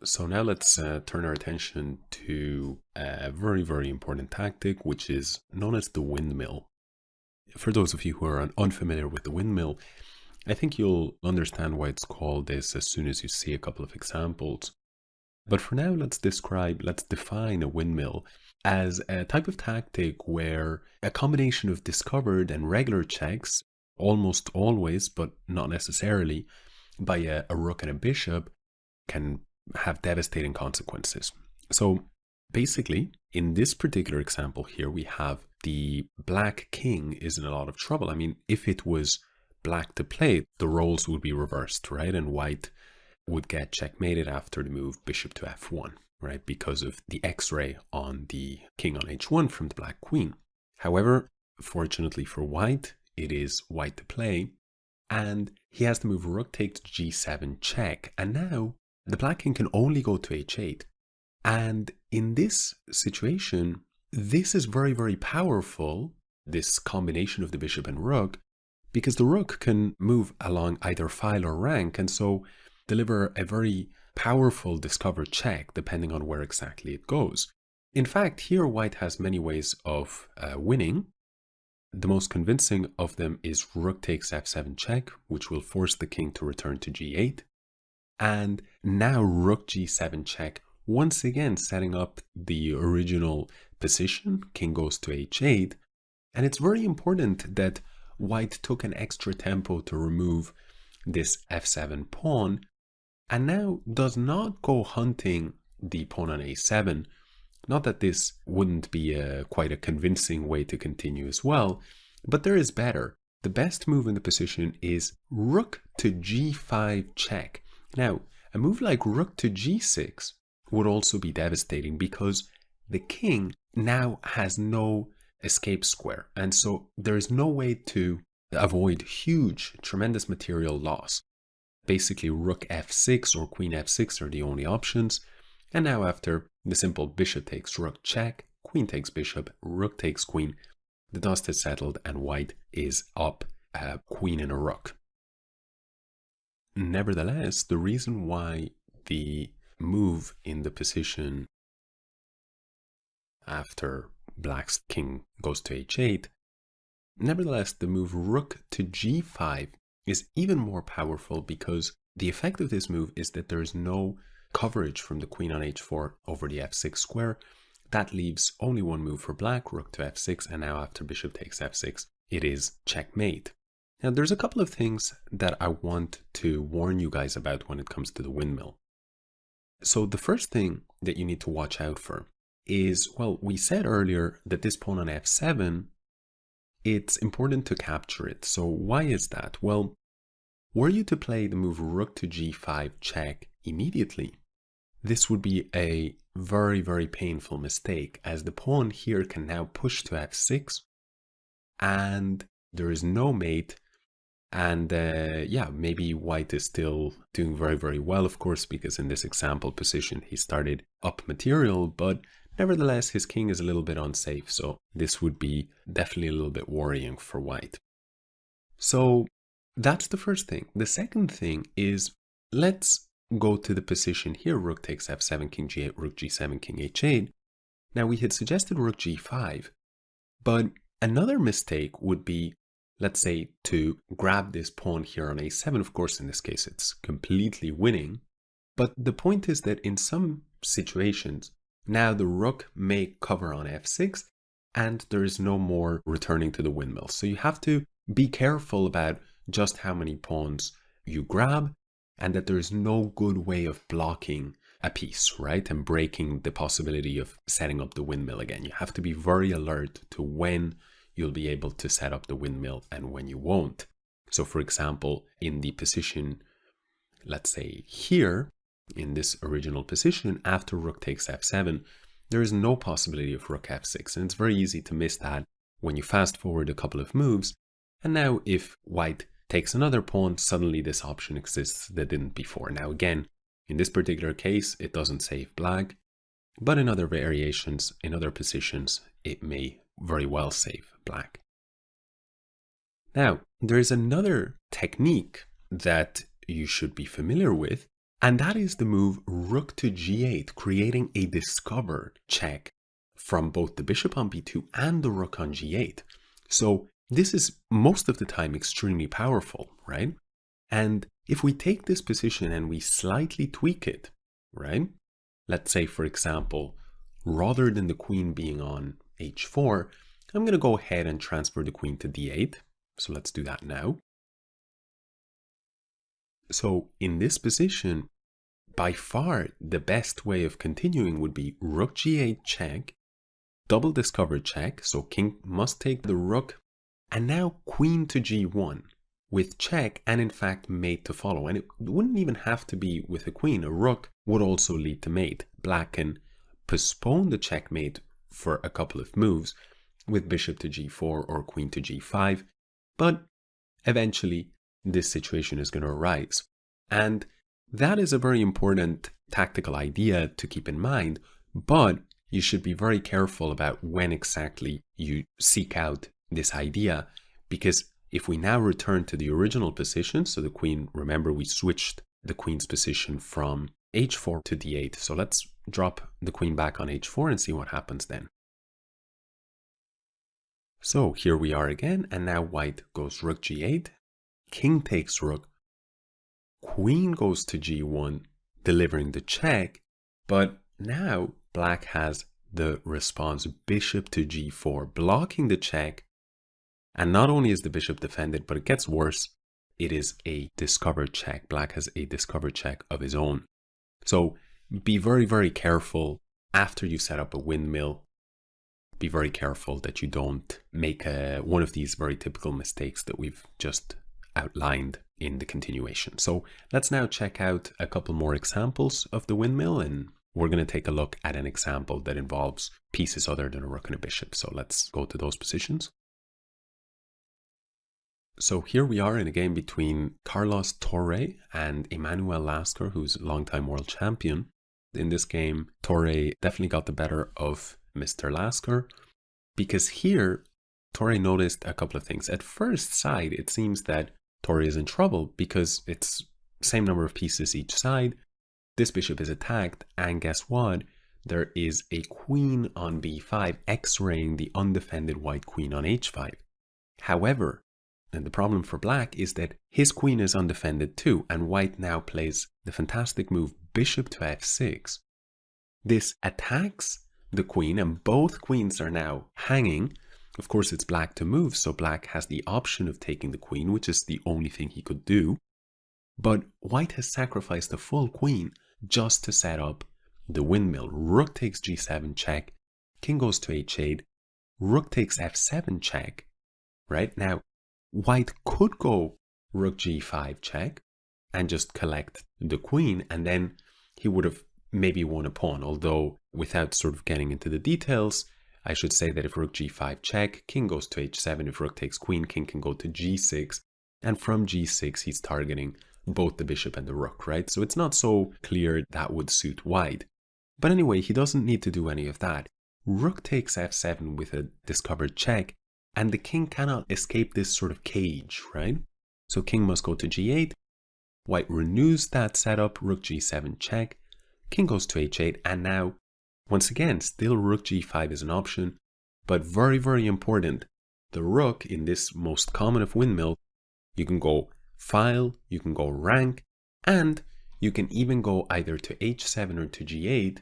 So now let's turn our attention to a very, very important tactic, which is known as the windmill. For those of you who are unfamiliar with the windmill, I think you'll understand why it's called this as soon as you see a couple of examples. But for now, let's define a windmill as a type of tactic where a combination of discovered and regular checks, almost always, but not necessarily, by a rook and a bishop can have devastating consequences. So basically, in this particular example here, we have the black king is in a lot of trouble. I mean, if it was black to play, the roles would be reversed, right? And white would get checkmated after the move bishop to f1, right? Because of the x-ray on the king on h1 from the black queen. However, fortunately for white, it is white to play, and he has to move rook takes g7 check. And now the black king can only go to h8. And in this situation, this is very, very powerful, this combination of the bishop and rook, because the rook can move along either file or rank, and so deliver a very powerful discovered check depending on where exactly it goes. In fact, here white has many ways of winning. The most convincing of them is rook takes f7 check, which will force the king to return to g8. And now rook g7 check, once again setting up the original position. King goes to h8. And it's very important that white took an extra tempo to remove this f7 pawn, and now does not go hunting the pawn on a7. Not that this wouldn't be quite a convincing way to continue as well, but there is better. The best move in the position is rook to g5 check. Now, a move like rook to g6 would also be devastating because the king now has no escape square, and so there is no way to avoid huge, tremendous material loss. Basically, rook f6 or queen f6 are the only options. And now after the simple bishop takes rook check, queen takes bishop, rook takes queen, the dust has settled and white is up a queen and a rook. Nevertheless, the reason why the move in the position after black's king goes to h8, nevertheless, the move rook to g5 is even more powerful because the effect of this move is that there is no coverage from the queen on h4 over the f6 square. That leaves only one move for black, rook to f6, and now after bishop takes f6, it is checkmate. Now there's a couple of things that I want to warn you guys about when it comes to the windmill. So the first thing that you need to watch out for is, well, we said earlier that this pawn on f7, it's important to capture it. So why is that? Well, were you to play the move rook to g5 check immediately, this would be a very, very painful mistake, as the pawn here can now push to f6 and there is no mate. And yeah, maybe white is still doing very, very well, of course, because in this example position he started up material, but nevertheless his king is a little bit unsafe, so this would be definitely a little bit worrying for white. So that's the first thing. The second thing is, let's go to the position here, rook takes f7, king g8, rook g7, king h8. Now we had suggested rook g5, but another mistake would be, let's say, to grab this pawn here on a7. Of course, in this case, it's completely winning. But the point is that in some situations, now the rook may cover on f6 and there is no more returning to the windmill. So you have to be careful about just how many pawns you grab and that there is no good way of blocking a piece, right? And breaking the possibility of setting up the windmill again. You have to be very alert to when you'll be able to set up the windmill and when you won't. So for example, in the position, let's say here, in this original position, after rook takes f7, there is no possibility of rook f6. And it's very easy to miss that when you fast forward a couple of moves. And now if white takes another pawn, suddenly this option exists that didn't before. Now again, in this particular case, it doesn't save black, but in other variations, in other positions, it may very well save black. Now, there is another technique that you should be familiar with, And that is the move rook to g8, creating a discovered check from both the bishop on b2 and the rook on g8. So this is most of the time extremely powerful, right? And if we take this position and we slightly tweak it, right? Let's say, for example, rather than the queen being on h4, I'm going to go ahead and transfer the queen to d8. So let's do that now. So in this position, by far the best way of continuing would be rook g8 check, double discovered check, so king must take the rook, and now queen to g1 with check and in fact mate to follow. And it wouldn't even have to be with a queen. A rook would also lead to mate. Black can postpone the checkmate for a couple of moves with bishop to g4 or queen to g5, but eventually this situation is going to arise. And that is a very important tactical idea to keep in mind, but you should be very careful about when exactly you seek out this idea, because if we now return to the original position, so the queen, remember we switched the queen's position from h4 to d8. So let's drop the queen back on h4 and see what happens then. So here we are again, and now white goes rook g8, king takes rook, queen goes to g1, delivering the check, but now black has the response bishop to g4, blocking the check. And not only is the bishop defended, but it gets worse. It is a discovered check. Black has a discovered check of his own. So be very, very careful after you set up a windmill. Be very careful that you don't make one of these very typical mistakes that we've just outlined in the continuation. So let's now check out a couple more examples of the windmill, and we're going to take a look at an example that involves pieces other than a rook and a bishop. So let's go to those positions. So here we are in a game between Carlos Torre and Emanuel Lasker, who's a longtime world champion. In this game, Torre definitely got the better of Mr. Lasker, because here Torre noticed a couple of things. At first sight, it seems that Torre is in trouble because it's same number of pieces each side. This bishop is attacked, and guess what? There is a queen on b5, x-raying the undefended white queen on h5. However, and the problem for black is that his queen is undefended too, and white now plays the fantastic move bishop to f6. This attacks the queen, and both queens are now hanging. Of course, it's black to move, so black has the option of taking the queen, which is the only thing he could do. But white has sacrificed the full queen just to set up the windmill. Rook takes g7 check, king goes to h8, rook takes f7 check. Right now, white could go rook g5 check and just collect the queen, and then he would have maybe won a pawn. Although, without sort of getting into the details, I should say that if rook g5 check, king goes to h7. If rook takes queen, king can go to g6. And from g6, he's targeting both the bishop and the rook, right? So it's not so clear that would suit white. But anyway, he doesn't need to do any of that. Rook takes f7 with a discovered check, and the king cannot escape this sort of cage, right? So king must go to g8. White renews that setup, rook g7 check, king goes to h8, and now, once again, still rook g5 is an option, but very, very important. The rook, in this most common of windmill, you can go file, you can go rank, and you can even go either to h7 or to g8.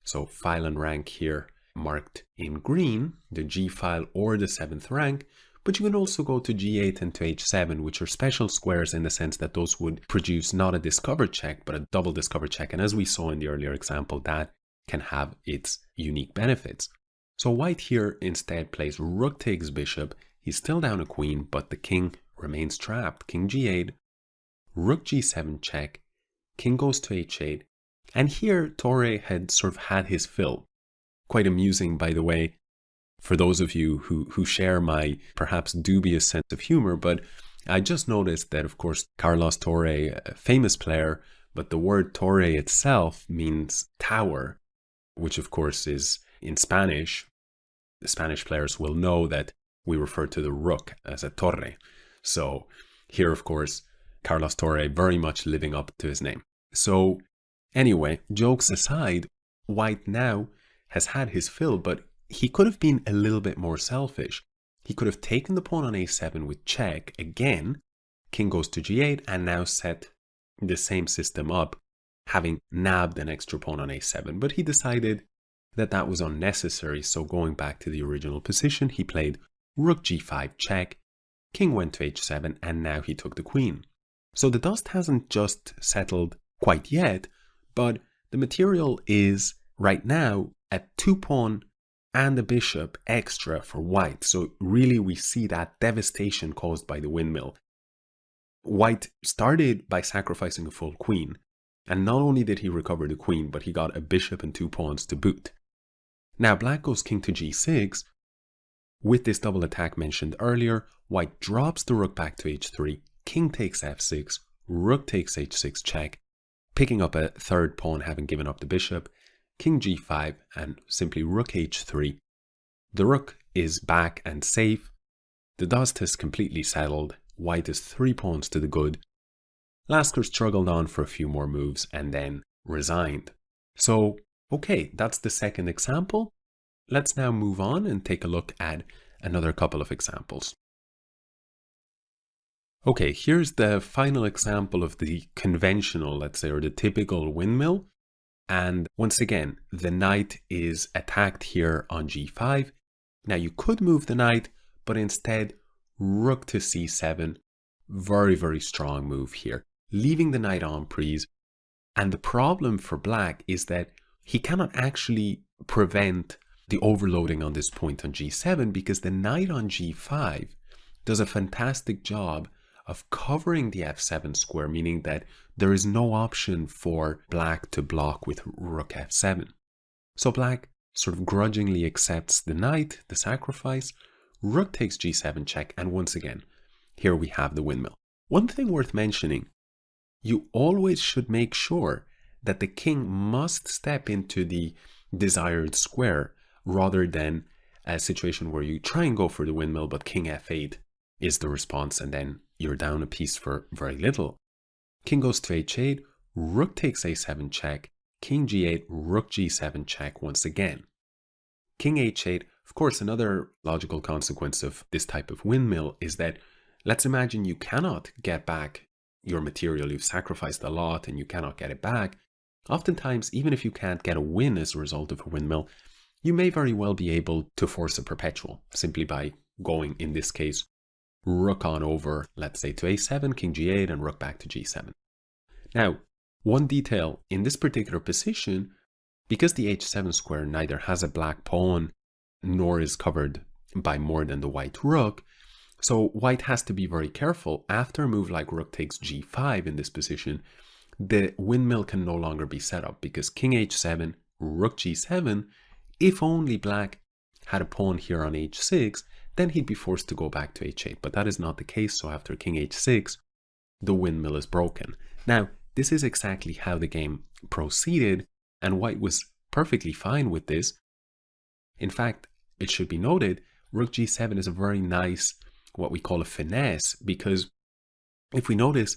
So file and rank here marked in green, the G file or the 7th rank, but you can also go to G8 and to H7, which are special squares in the sense that those would produce not a discovered check, but a double discovered check. And as we saw in the earlier example, that can have its unique benefits. So white here instead plays rook takes bishop. He's still down a queen, but the king remains trapped. King G8, rook G7 check, king goes to H8. And here Torre had sort of had his fill. Quite amusing, by the way, for those of you who share my perhaps dubious sense of humor, but I just noticed that, of course, Carlos Torre, a famous player, but the word Torre itself means tower, which of course is in Spanish. The Spanish players will know that we refer to the rook as a torre. So here, of course, Carlos Torre very much living up to his name. So anyway, jokes aside, white now has had his fill, but he could have been a little bit more selfish. He could have taken the pawn on a7 with check again, king goes to g8, and now set the same system up, having nabbed an extra pawn on a7. But he decided that that was unnecessary, so going back to the original position, he played rook g5 check, king went to h7, and now he took the queen. So the dust hasn't just settled quite yet, but the material is right now at 2-pawn and a bishop extra for white. So really we see that devastation caused by the windmill. White started by sacrificing a full queen, and not only did he recover the queen, but he got a bishop and 2 pawns to boot. Now black goes king to g6. With this double attack mentioned earlier, white drops the rook back to h3, king takes f6, rook takes h6 check, picking up a third pawn having given up the bishop, king g5, and simply rook h3. The rook is back and safe. The dust has completely settled. White is 3 pawns to the good. Lasker struggled on for a few more moves and then resigned. So, okay, that's the second example. Let's now move on and take a look at another couple of examples. Okay, here's the final example of the conventional, let's say, or the typical windmill. And once again, the knight is attacked here on g5. Now you could move the knight, but instead rook to c7. Very, very strong move here, leaving the knight en prise. And the problem for black is that he cannot actually prevent the overloading on this point on g7 because the knight on g5 does a fantastic job of covering the f7 square, meaning that there is no option for black to block with rook f7. So black sort of grudgingly accepts the knight, the sacrifice, rook takes g7 check, and once again, here we have the windmill. One thing worth mentioning, you always should make sure that the king must step into the desired square rather than a situation where you try and go for the windmill, but king f8 is the response, and then you're down a piece for very little. King goes to h8, rook takes a7 check, king g8, rook g7 check once again. King h8, of course, another logical consequence of this type of windmill is that, let's imagine you cannot get back your material, you've sacrificed a lot and you cannot get it back. Oftentimes, even if you can't get a win as a result of a windmill, you may very well be able to force a perpetual simply by going, in this case, rook on over, let's say, to a7, king g8, and rook back to g7. Now, one detail in this particular position, because the h7 square neither has a black pawn nor is covered by more than the white rook, so white has to be very careful. After a move like rook takes g5 in this position, the windmill can no longer be set up because king h7, rook g7, if only black had a pawn here on h6, then he'd be forced to go back to h8. But that is not the case, so after king h6, the windmill is broken. Now, this is exactly how the game proceeded, and white was perfectly fine with this. In fact, it should be noted, rook g7 is a very nice, what we call a finesse, because if we notice,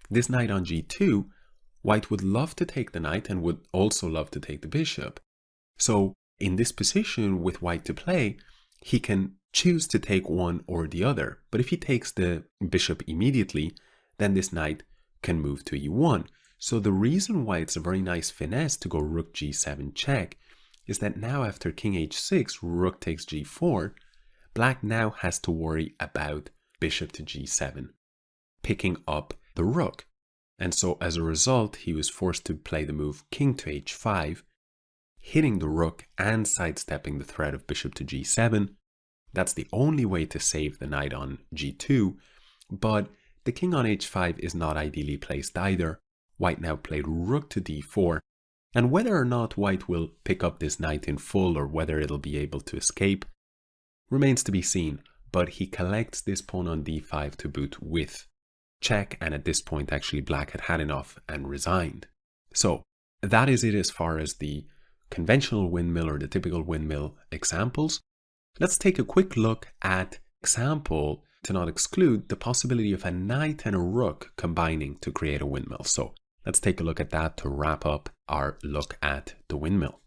this knight on g2, white would love to take the knight and would also love to take the bishop. So in this position with white to play, he can choose to take one or the other. But if he takes the bishop immediately, then this knight can move to e1. So the reason why it's a very nice finesse to go rook g7 check is that now after king h6, rook takes g4, black now has to worry about bishop to g7, picking up the rook. And so as a result, he was forced to play the move king to h5, hitting the rook and sidestepping the threat of bishop to g7. That's the only way to save the knight on g2, but the king on h5 is not ideally placed either. White now played rook to d4, and whether or not white will pick up this knight in full or whether it'll be able to escape remains to be seen, but he collects this pawn on d5 to boot with check, and at this point actually black had had enough and resigned. So that is it as far as the conventional windmill or the typical windmill examples. Let's take a quick look at example to not exclude the possibility of a knight and a rook combining to create a windmill. So Let's take a look at that to wrap up our look at the windmill.